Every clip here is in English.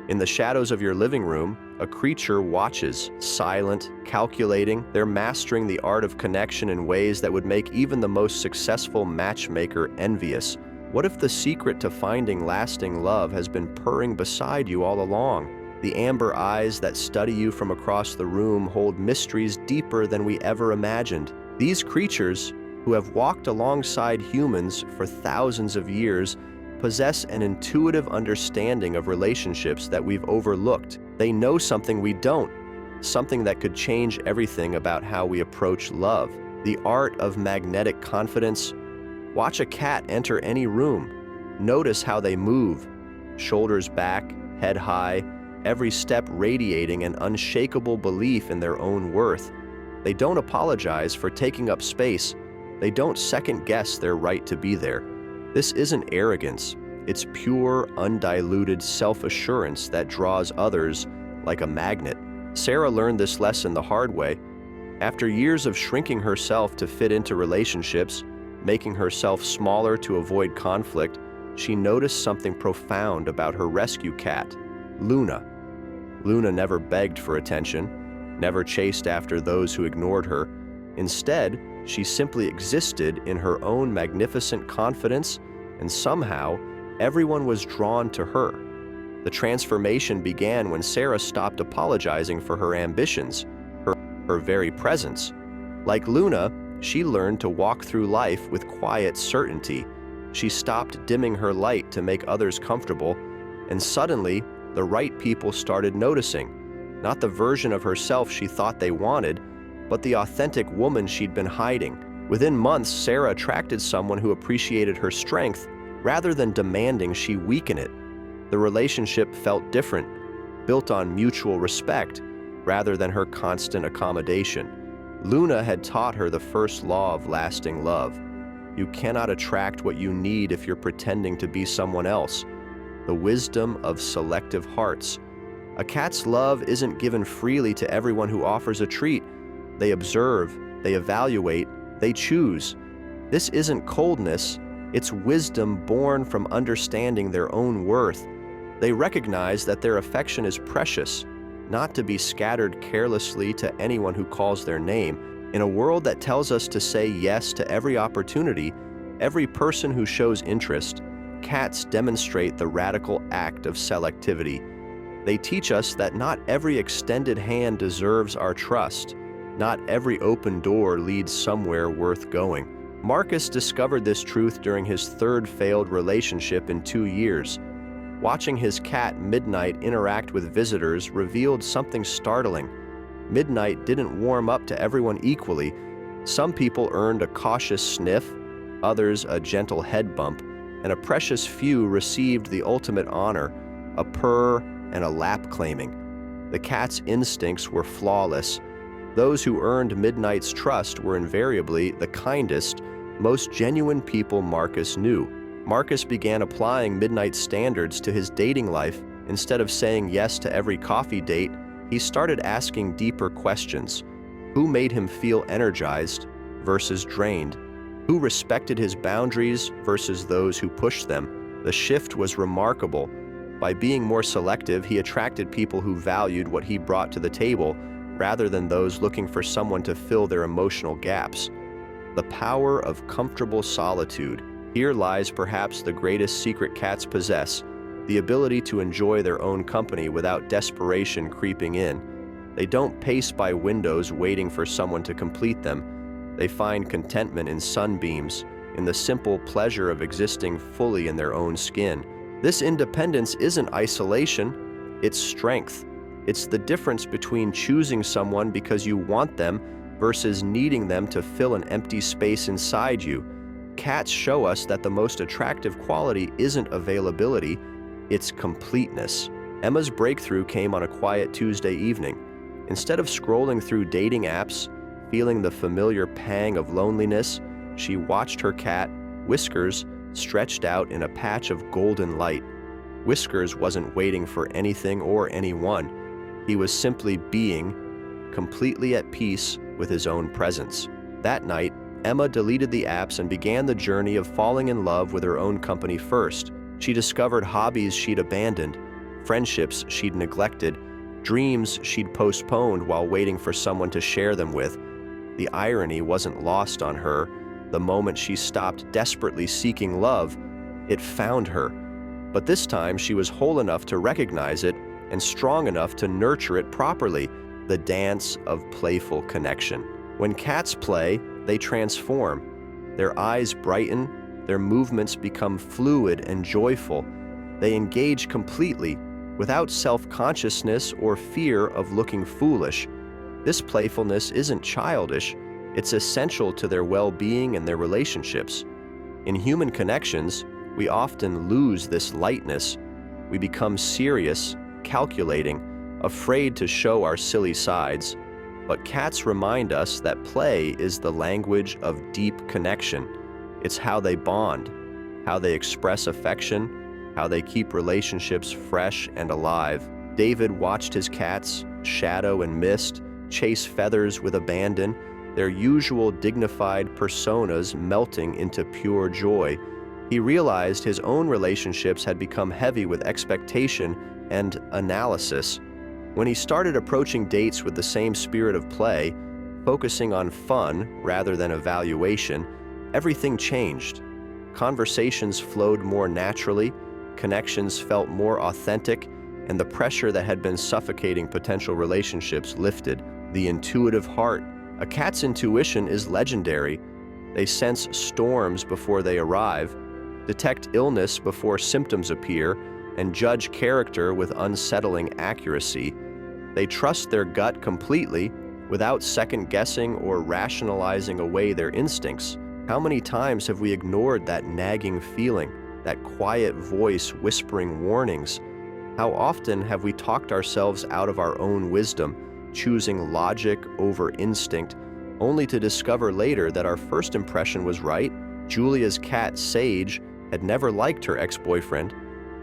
In the shadows of your living room, a creature watches, silent, calculating. They're mastering the art of connection in ways that would make even the most successful matchmaker envious. What if the secret to finding lasting love has been purring beside you all along? The amber eyes that study you from across the room hold mysteries deeper than we ever imagined. These creatures, who have walked alongside humans for thousands of years, possess an intuitive understanding of relationships that we've overlooked. They know something we don't, something that could change everything about how we approach love. The art of magnetic confidence. Watch a cat enter any room. Notice how they move, shoulders back, head high, every step radiating an unshakable belief in their own worth. They don't apologize for taking up space. They don't second-guess their right to be there. This isn't arrogance. It's pure, undiluted self-assurance that draws others like a magnet. Sarah learned this lesson the hard way. After years of shrinking herself to fit into relationships, making herself smaller to avoid conflict, she noticed something profound about her rescue cat, Luna. Luna never begged for attention, never chased after those who ignored her. Instead, she simply existed in her own magnificent confidence, and somehow, everyone was drawn to her. The transformation began when Sarah stopped apologizing for her ambitions, her very presence. Like Luna, she learned to walk through life with quiet certainty. She stopped dimming her light to make others comfortable, and suddenly, the right people started noticing. Not the version of herself she thought they wanted, but the authentic woman she'd been hiding. Within months, Sarah attracted someone who appreciated her strength rather than demanding she weaken it. The relationship felt different, built on mutual respect rather than her constant accommodation. Luna had taught her the first law of lasting love. You cannot attract what you need if you're pretending to be someone else. The wisdom of selective hearts. A cat's love isn't given freely to everyone who offers a treat. They observe, they evaluate, they choose. This isn't coldness, it's wisdom born from understanding their own worth. They recognize that their affection is precious, not to be scattered carelessly to anyone who calls their name. In a world that tells us to say yes to every opportunity, every person who shows interest, cats demonstrate the radical act of selectivity. They teach us that not every extended hand deserves our trust. Not every open door leads somewhere worth going. Marcus discovered this truth during his third failed relationship in 2 years. Watching his cat Midnight interact with visitors revealed something startling. Midnight didn't warm up to everyone equally. Some people earned a cautious sniff, others a gentle head bump, and a precious few received the ultimate honor, a purr and a lap claiming. The cat's instincts were flawless. Those who earned Midnight's trust were invariably the kindest, most genuine people Marcus knew. Marcus began applying Midnight's standards to his dating life. Instead of saying yes to every coffee date, he started asking deeper questions. Who made him feel energized versus drained? Who respected his boundaries versus those who pushed them? The shift was remarkable. By being more selective, he attracted people who valued what he brought to the table, rather than those looking for someone to fill their emotional gaps. The power of comfortable solitude. Here lies perhaps the greatest secret cats possess, the ability to enjoy their own company without desperation creeping in. They don't pace by windows waiting for someone to complete them. They find contentment in sunbeams, in the simple pleasure of existing fully in their own skin. This independence isn't isolation, it's strength. It's the difference between choosing someone because you want them versus needing them to fill an empty space inside you. Cats show us that the most attractive quality isn't availability, it's completeness. Emma's breakthrough came on a quiet Tuesday evening. Instead of scrolling through dating apps, feeling the familiar pang of loneliness, she watched her cat, Whiskers, stretched out in a patch of golden light. Whiskers wasn't waiting for anything or anyone. He was simply being, completely at peace with his own presence. That night, Emma deleted the apps and began the journey of falling in love with her own company first. She discovered hobbies she'd abandoned, friendships she'd neglected, dreams she'd postponed while waiting for someone to share them with. The irony wasn't lost on her. The moment she stopped desperately seeking love, it found her. But this time she was whole enough to recognize it and strong enough to nurture it properly, the dance of playful connection. When cats play, they transform. Their eyes brighten, their movements become fluid and joyful. They engage completely, without self-consciousness or fear of looking foolish. This playfulness isn't childish, it's essential to their well-being and their relationships. In human connections, we often lose this lightness. We become serious, calculating, afraid to show our silly sides. But cats remind us that play is the language of deep connection. It's how they bond, how they express affection, how they keep relationships fresh and alive. David watched his cats, Shadow and Mist, chase feathers with abandon, their usual dignified personas melting into pure joy. He realized his own relationships had become heavy with expectation and analysis. When he started approaching dates with the same spirit of play, focusing on fun rather than evaluation, everything changed. Conversations flowed more naturally, connections felt more authentic, and the pressure that had been suffocating potential relationships lifted. The intuitive heart. A cat's intuition is legendary. They sense storms before they arrive, detect illness before symptoms appear, and judge character with unsettling accuracy. They trust their gut completely, without second-guessing or rationalizing away their instincts. How many times have we ignored that nagging feeling, that quiet voice whispering warnings? How often have we talked ourselves out of our own wisdom, choosing logic over instinct, only to discover later that our first impression was right? Julia's cat, Sage, had never liked her ex-boyfriend.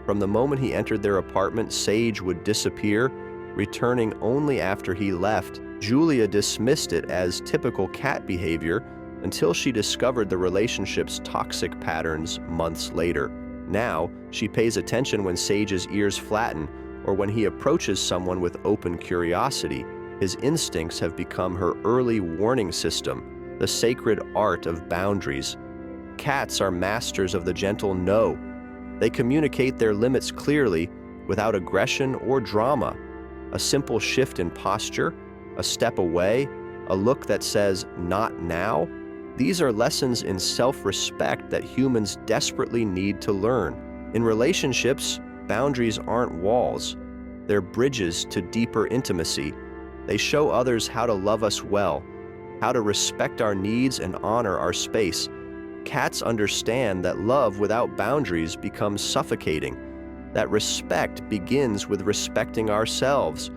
From the moment he entered their apartment, Sage would disappear, returning only after he left. Julia dismissed it as typical cat behavior until she discovered the relationship's toxic patterns months later. Now, she pays attention when Sage's ears flatten or when he approaches someone with open curiosity. His instincts have become her early warning system, the sacred art of boundaries. Cats are masters of the gentle no. They communicate their limits clearly, without aggression or drama. A simple shift in posture, a step away, a look that says, "Not now." These are lessons in self-respect that humans desperately need to learn. In relationships, boundaries aren't walls. They're bridges to deeper intimacy. They show others how to love us well, how to respect our needs and honor our space. Cats understand that love without boundaries becomes suffocating, that respect begins with respecting ourselves.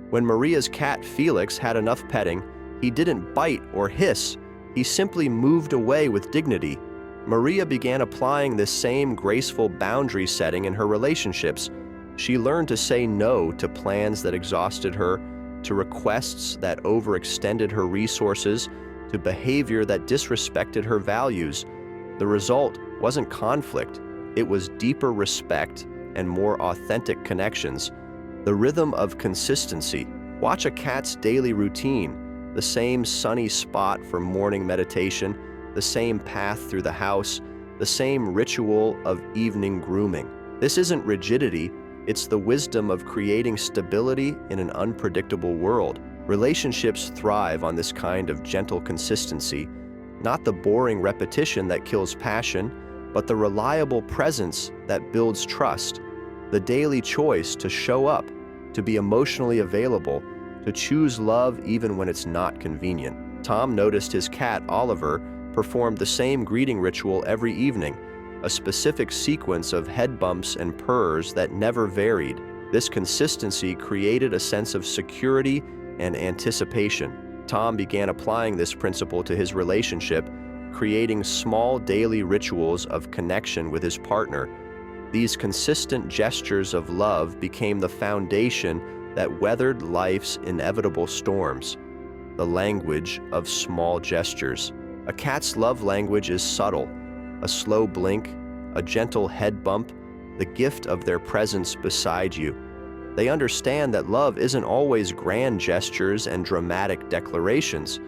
When Maria's cat Felix had enough petting, he didn't bite or hiss. He simply moved away with dignity. Maria began applying this same graceful boundary setting in her relationships. She learned to say no to plans that exhausted her, to requests that overextended her resources, to behavior that disrespected her values. The result wasn't conflict, it was deeper respect and more authentic connections. The rhythm of consistency. Watch a cat's daily routine, the same sunny spot for morning meditation, the same path through the house, the same ritual of evening grooming. This isn't rigidity, it's the wisdom of creating stability in an unpredictable world. Relationships thrive on this kind of gentle consistency, not the boring repetition that kills passion, but the reliable presence that builds trust, the daily choice to show up, to be emotionally available, to choose love even when it's not convenient. Tom noticed his cat, Oliver, performed the same greeting ritual every evening, a specific sequence of head bumps and purrs that never varied. This consistency created a sense of security and anticipation. Tom began applying this principle to his relationship, creating small daily rituals of connection with his partner. These consistent gestures of love became the foundation that weathered life's inevitable storms. The language of small gestures. A cat's love language is subtle. A slow blink, a gentle head bump, the gift of their presence beside you. They understand that love isn't always grand gestures and dramatic declarations.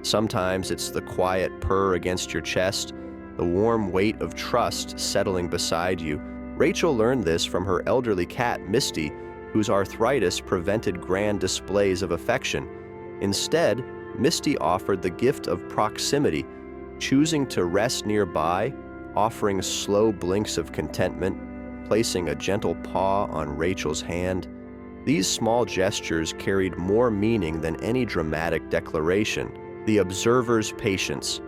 Sometimes it's the quiet purr against your chest, the warm weight of trust settling beside you. Rachel learned this from her elderly cat, Misty, whose arthritis prevented grand displays of affection. Instead, Misty offered the gift of proximity, choosing to rest nearby, offering slow blinks of contentment, placing a gentle paw on Rachel's hand. These small gestures carried more meaning than any dramatic declaration. The observer's patience.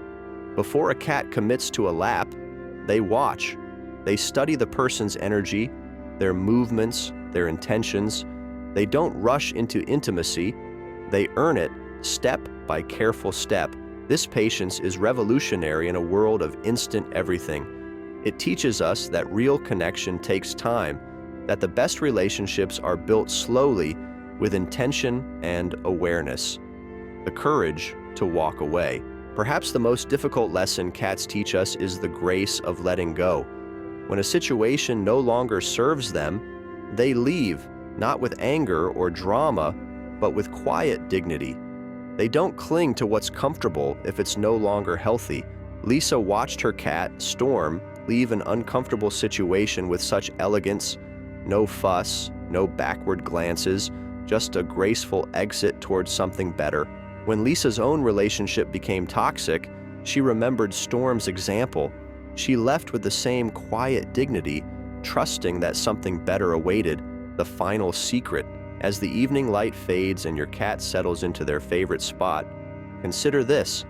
Before a cat commits to a lap, they watch. They study the person's energy, their movements, their intentions. They don't rush into intimacy. They earn it step by careful step. This patience is revolutionary in a world of instant everything. It teaches us that real connection takes time, that the best relationships are built slowly with intention and awareness. The courage to walk away. Perhaps the most difficult lesson cats teach us is the grace of letting go. When a situation no longer serves them, they leave, not with anger or drama, but with quiet dignity. They don't cling to what's comfortable if it's no longer healthy. Lisa watched her cat, Storm, leave an uncomfortable situation with such elegance. No fuss, no backward glances, just a graceful exit towards something better. When Lisa's own relationship became toxic, she remembered Storm's example. She left with the same quiet dignity, trusting that something better awaited. The final secret. As the evening light fades and your cat settles into their favorite spot, consider this.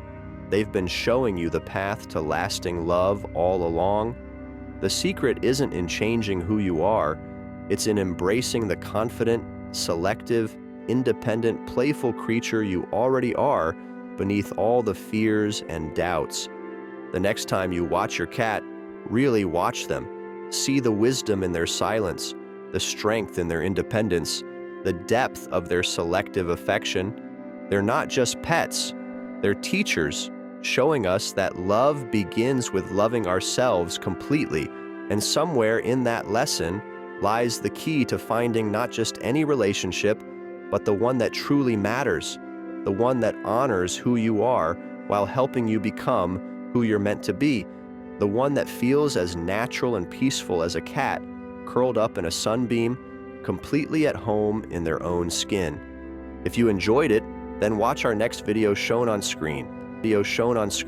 They've been showing you the path to lasting love all along. The secret isn't in changing who you are, it's in embracing the confident, selective, independent, playful creature you already are beneath all the fears and doubts. The next time you watch your cat, really watch them. See the wisdom in their silence, the strength in their independence, the depth of their selective affection. They're not just pets, they're teachers, showing us that love begins with loving ourselves completely, and somewhere in that lesson lies the key to finding not just any relationship, but the one that truly matters, the one that honors who you are while helping you become who you're meant to be, the one that feels as natural and peaceful as a cat, curled up in a sunbeam, completely at home in their own skin. If you enjoyed it, then watch our next video shown on screen.